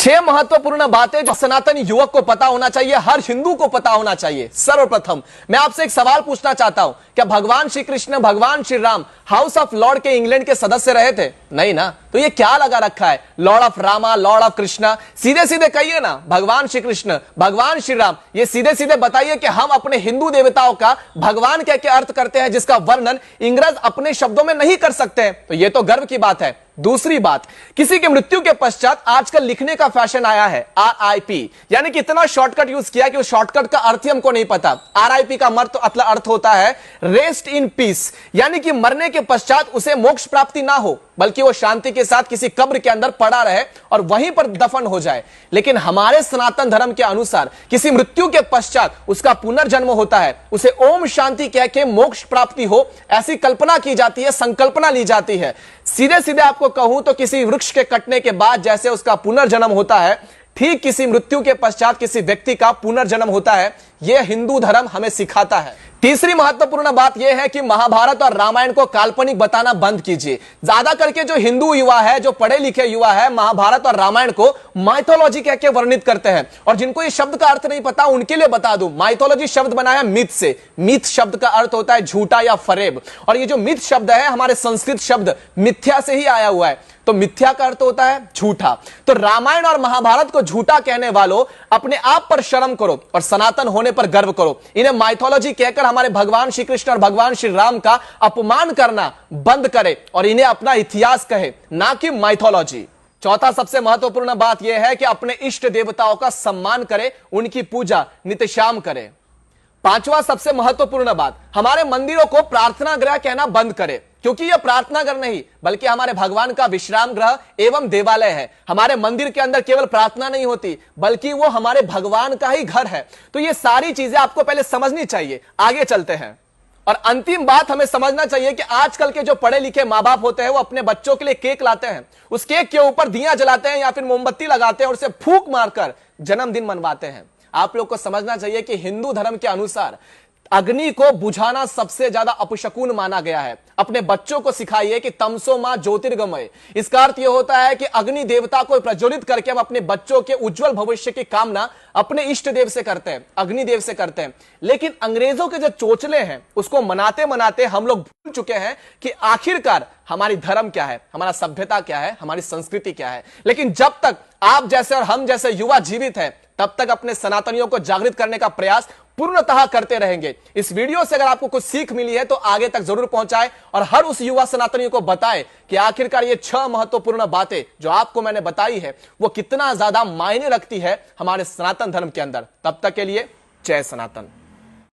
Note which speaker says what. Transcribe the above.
Speaker 1: 6 महत्वपूर्ण बातें जो सनातनी युवक को पता होना चाहिए, हर हिंदू को पता होना चाहिए। सर्वप्रथम मैं आपसे एक सवाल पूछना चाहता हूं, क्या भगवान श्री कृष्ण, भगवान Shri Ram house of Lord के इंग्लैंड के सदस्य रहे थे? नहीं ना। तो ये क्या लगा रखा है, Lord of Rama, Lord of Krishna? सीधे सीधे कहिए ना, भगवान श्री कृष्ण, भगवान श्री राम। ये सीधे सीधे बताइए कि हम अपने हिंदू देवताओं का भगवान क्या क्या अर्थ करते हैं जिसका वर्णन इंग्रज अपने शब्दों में नहीं कर सकते हैं। तो ये तो गर्व की बात है। दूसरी बात, किसी की मृत्यु के पश्चात आजकल लिखने का फैशन आया है RIP, यानी कि इतना शॉर्टकट यूज किया कि उस शॉर्टकट का अर्थ ही हमको नहीं पता। RIP का मतलब अर्थ होता है रेस्ट इन पीस, यानी कि मरने के पश्चात उसे मोक्ष प्राप्ति ना हो, बल्कि वो शांति के साथ किसी कब्र के अंदर पड़ा रहे और वहीं पर दफन हो जाए। लेकिन हमारे सनातन धर्म के अनुसार किसी मृत्यु के पश्चात उसका पुनर्जन्म होता है, उसे ओम शांति कह के मोक्ष प्राप्ति हो, ऐसी कल्पना की जाती है, संकल्पना ली जाती है। सीधे सीधे आपको कहूं तो किसी वृक्ष के कटने के बाद जैसे उसका पुनर्जन्म होता है, ठीक किसी मृत्यु के पश्चात किसी व्यक्ति का पुनर्जन्म होता है। यह हिंदू धर्म हमें सिखाता है। तीसरी महत्वपूर्ण बात यह है कि महाभारत और रामायण को काल्पनिक बताना बंद कीजिए। ज्यादा करके जो हिंदू युवा है, जो पढ़े लिखे युवा है, महाभारत और रामायण को माइथोलॉजी कह के वर्णित करते हैं। और जिनको ये शब्द का अर्थ नहीं पता उनके लिए बता दूं, माइथोलॉजी शब्द बना है मिथ से। मिथ शब्द का अर्थ होता है झूठा या फरेब, और ये जो मिथ शब्द है हमारे संस्कृत शब्द मिथ्या से ही आया हुआ है। तो मिथ्या का अर्थ होता है झूठा। तो रामायण और महाभारत को झूठा कहने वालों, अपने आप पर शर्म करो और सनातन होने पर गर्व करो। इन्हें माइथोलॉजी कहकर हमारे भगवान श्री कृष्ण और भगवान श्री राम का अपमान करना बंद करे और इन्हें अपना इतिहास कहे, ना कि माइथोलॉजी। चौथा सबसे महत्वपूर्ण बात यह है कि अपने इष्ट देवताओं का सम्मान करे, उनकी पूजा नित्य शाम करे। पांचवा सबसे महत्वपूर्ण बात, हमारे मंदिरों को प्रार्थना गृह कहना बंद करे, क्योंकि यह प्रार्थना घर नहीं बल्कि हमारे भगवान का विश्राम गृह एवं देवालय है। हमारे मंदिर के अंदर केवल प्रार्थना नहीं होती, बल्कि वो हमारे भगवान का ही घर है। तो ये सारी चीजें आपको पहले समझनी चाहिए। आगे चलते हैं। और अंतिम बात हमें समझना चाहिए कि आजकल के जो पढ़े लिखे माँ बाप होते हैं वो अपने बच्चों के लिए केक लाते हैं, उस केक के ऊपर दिया जलाते हैं या फिर मोमबत्ती लगाते हैं और उसे फूंक मारकर जन्मदिन मनवाते हैं। आप लोग को समझना चाहिए कि हिंदू धर्म के अनुसार अग्नि को बुझाना सबसे ज्यादा अपशकुन माना गया है। अपने बच्चों को सिखाइए कि तमसो मां ज्योतिर्गमय। इसका अर्थ यह होता है कि अग्नि देवता को प्रज्वलित करके हम अपने बच्चों के उज्जवल भविष्य की कामना अपने इष्ट देव से करते हैं, अग्निदेव से करते हैं। लेकिन अंग्रेजों के जो चोचले हैं उसको मनाते मनाते हम लोग भूल चुके हैं कि आखिरकार हमारी धर्म क्या है, हमारा सभ्यता क्या है, हमारी संस्कृति क्या है। लेकिन जब तक आप जैसे और हम जैसे युवा जीवित हैं, तब तक अपने सनातनियों को जागृत करने का प्रयास पूर्णतः करते रहेंगे। इस वीडियो से अगर आपको कुछ सीख मिली है तो आगे तक जरूर पहुंचाएं और हर उस युवा सनातनियों को बताएं कि आखिरकार ये 6 महत्वपूर्ण बातें जो आपको मैंने बताई है वो कितना ज्यादा मायने रखती है हमारे सनातन धर्म के अंदर। तब तक के लिए जय सनातन।